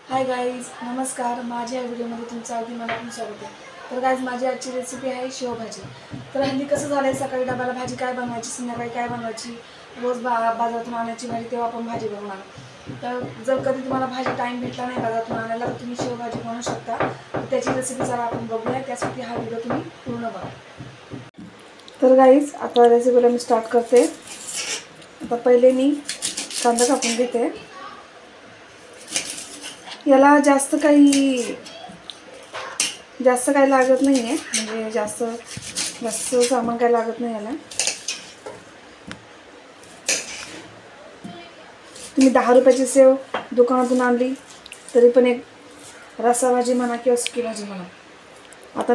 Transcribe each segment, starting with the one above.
Hi guys, नमस्कार. माझ्या व्हिडिओमध्ये तुमचं अगदी मनापासून स्वागत आहे. तर गाईज, माझी आजची रेसिपी आहे शेवभाजी. तर हल्ली कसं झालं आहे, सकाळी डब्याला भाजी काय बनवायची, संध्याकाळी काय बनवायची, रोज बाजारातून आणायची भाजी, तेव्हा आपण भाजी बनवणार. तर जर कधी तुम्हाला भाजी टाईम भेटला नाही बाजारातून आणायला, तर तुम्ही शेवभाजी बनवू शकता. तर त्याची रेसिपी जरा आपण बघूया. त्यासाठी हा व्हिडिओ तुम्ही पूर्ण बघा. तर गाईज, आता रेसिपीला मी स्टार्ट करते. आता पहिले मी कांदा कापून घेते. याला जास्त काही लागत नाही आहे, म्हणजे जास्त सामान काही लागत नाही याला. तुम्ही 10 रुपयाची सेव दुकानातून आणली तरी पण एक रस्सा भाजी म्हणा किंवा सुकी भाजी म्हणा. आता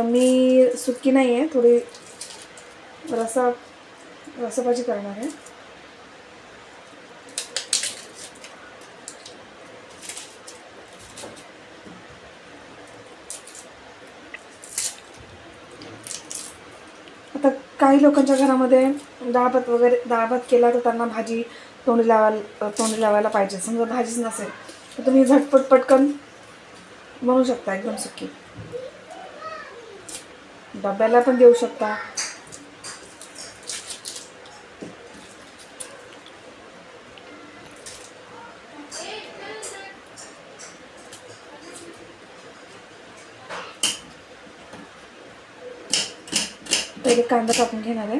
मी सुकी नाही आहे, थोडी रस्सा भाजी करणार आहे. आता काही लोकांच्या घरामध्ये डाळ भात केला तर त्यांना भाजी तोंडी लावायला पाहिजे. समजा भाजीच नसेल तर तुम्ही झटपट पटकन बनवू शकता, एकदम सुकी. डब्याला पण देऊ शकता. पहिले कांदा कापून घेणार आहे.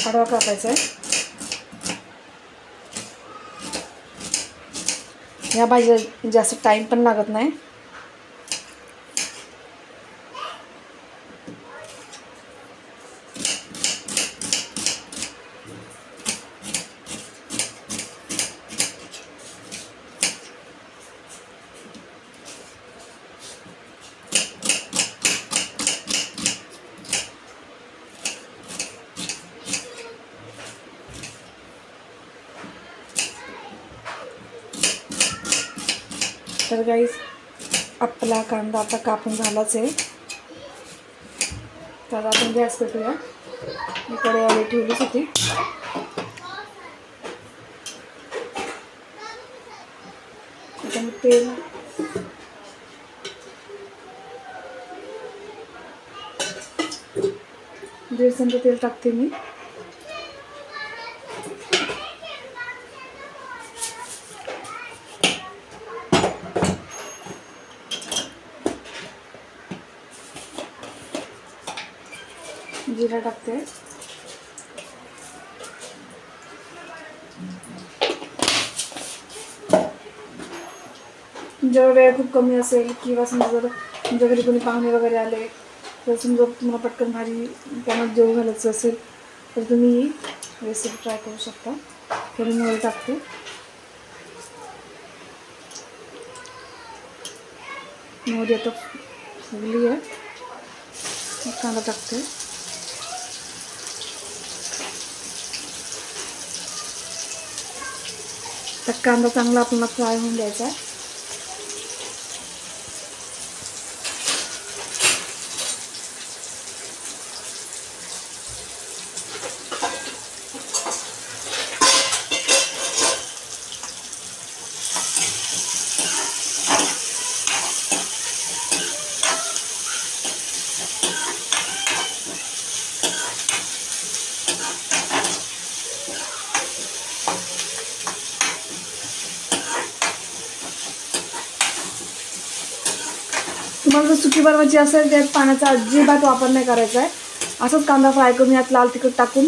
आडवा कापायचा आहे. या भाजीला जास्त टाईम पण लागत नाही. तर गाईस, आपला कांदा आता कापून झालाच आहे. तर आपण गॅस पेटूया. मी कढई ठेवलीच होती. आता मी तेल दीड चमचा तेल टाकते मी. जिरा टाकते. तुमच्याकडे वेळ खूप कमी असेल किंवा समजा जर तुमच्या घरी कोणी पाहुणे वगैरे आले तर समजा तुम्हाला पटकन भाजी त्यांना जेवू घालायचं असेल तर तुम्ही ही रेसिपी ट्राय करू शकता. थोडी मोहरी टाकते. मोहरी आता फुगली आहे. कांदा टाकते. तर कांदा चांगला आपल्याला फ्राय होऊन द्यायचा आहे. तुम्हाला जर सुकी बनवायची असेल त्यात पाण्याचा अजिबात वापर नाही करायचा आहे. असंच कांदा फ्राय करून यात लाल तिखट टाकून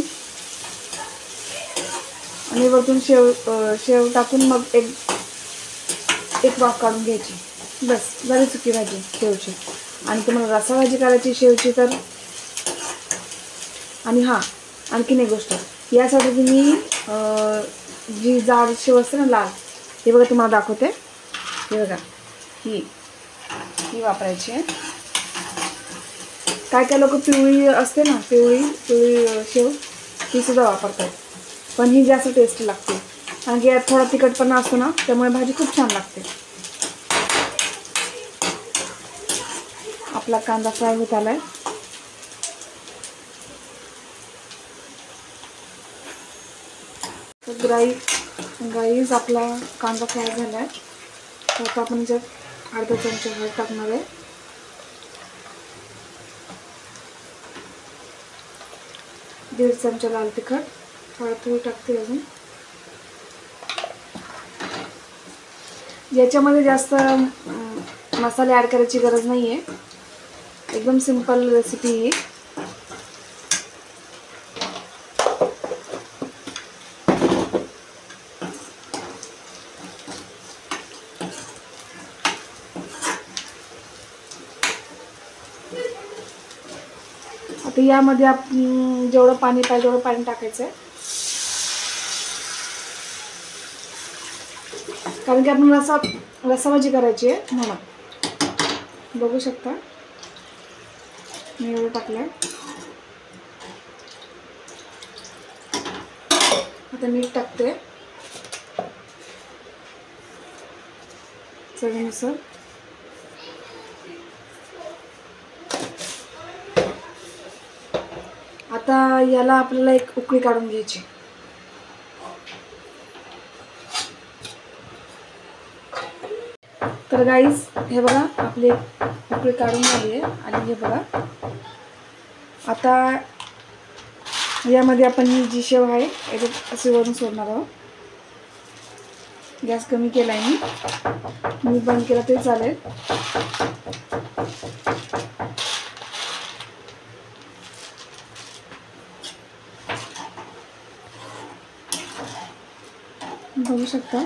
आणि वरतून शेव टाकून मग एक वाफ काढून घ्यायची. बस झाली सुकी भाजी शेवची. आणि तुम्हाला रस्सा भाजी करायची शेवची तर, आणि हां, आणखीन एक गोष्ट, यासाठी तुम्ही जी जाड शेव असते ना लाल, हे बघा तुम्हाला दाखवते. हे बघा, ही वापरायची आहे. काय लोक पिवळी असते ना, पिवळी शेव ती सुद्धा वापरतात, पण ही जास्त टेस्टी लागते. कारण की यात थोडा तिखटपणा असतो ना, त्यामुळे भाजी खूप छान लागते. आपला कांदा फ्राय होत आलाय. तर गाईज आपला कांदा फ्राय झाला आहे. तर आता आपण याच्यात अर्धा चमचा हळद टाकणार आहे. दीड चमचा लाल तिखट, हळद थोडी टाकते अजून. याच्यामध्ये जास्त मसाले ॲड करायची गरज नाही आहे, एकदम सिंपल रेसिपी आहे. आता यामध्ये आपण जेवढं पाणी पाहिजे तेवढं पाणी टाकायचं आहे, कारण की आपण रस्साभाजी करायची आहे म्हणून. बघू शकता मी एवढं टाकलं आहे. आता मीठ टाकते चवीनुसार. आता याला आपल्याला एक उकळी काढून घ्यायची. तर गाईज हे बघा आपली उकळी काढून झाली आहे. आणि हे बघा आता यामध्ये आपण ही जी शेव आहे याच्यात असे वरून सोडणार आहोत. गॅस कमी केला आहे मी बंद केला तरी चालेल. बघू शकता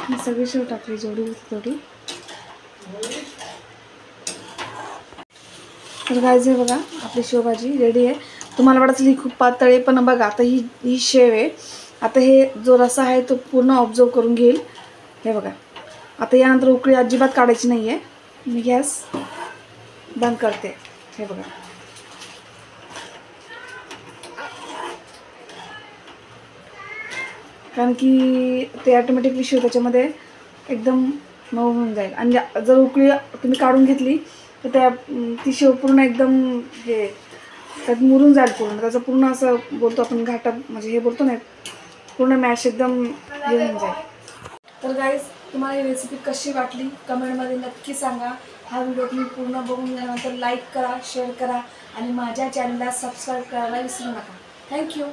मी सगळी शेव टाकली जेवढी होती तेवढी. तर गाईज हे बघा आपली शेवभाजी रेडी आहे. तुम्हाला वाटतं ही खूप पातळ आहे, पण बघा आता ही शेव आहे. आता हे जो रस्सा आहे तो पूर्ण ऑब्झर्व करून घेईल. हे बघा आता यानंतर उकळी अजिबात काढायची नाही आहे. मी गॅस बंद करते. हे बघा कारण की ते ऑटोमॅटिकली शेव त्याच्यामध्ये एकदम मऊ होऊन जाईल. आणि जर उकळी तुम्ही काढून घेतली तर ती शेव पूर्ण एकदम हे त्यात मुरून जाईल पूर्ण. त्याचं पूर्ण असं बोलतो आपण घाटा म्हणजे हे बोलतो ना पूर्ण मॅश एकदम हे होऊन जाईल. तर गाईज तुम्हाला ही रेसिपी कशी वाटली कमेंटमध्ये नक्की सांगा. हा व्हिडिओ तुम्ही पूर्ण बघून झाल्यानंतर लाईक करा, शेअर करा आणि माझ्या चॅनलला सबस्क्राईब करायला विसरू नका. थँक्यू.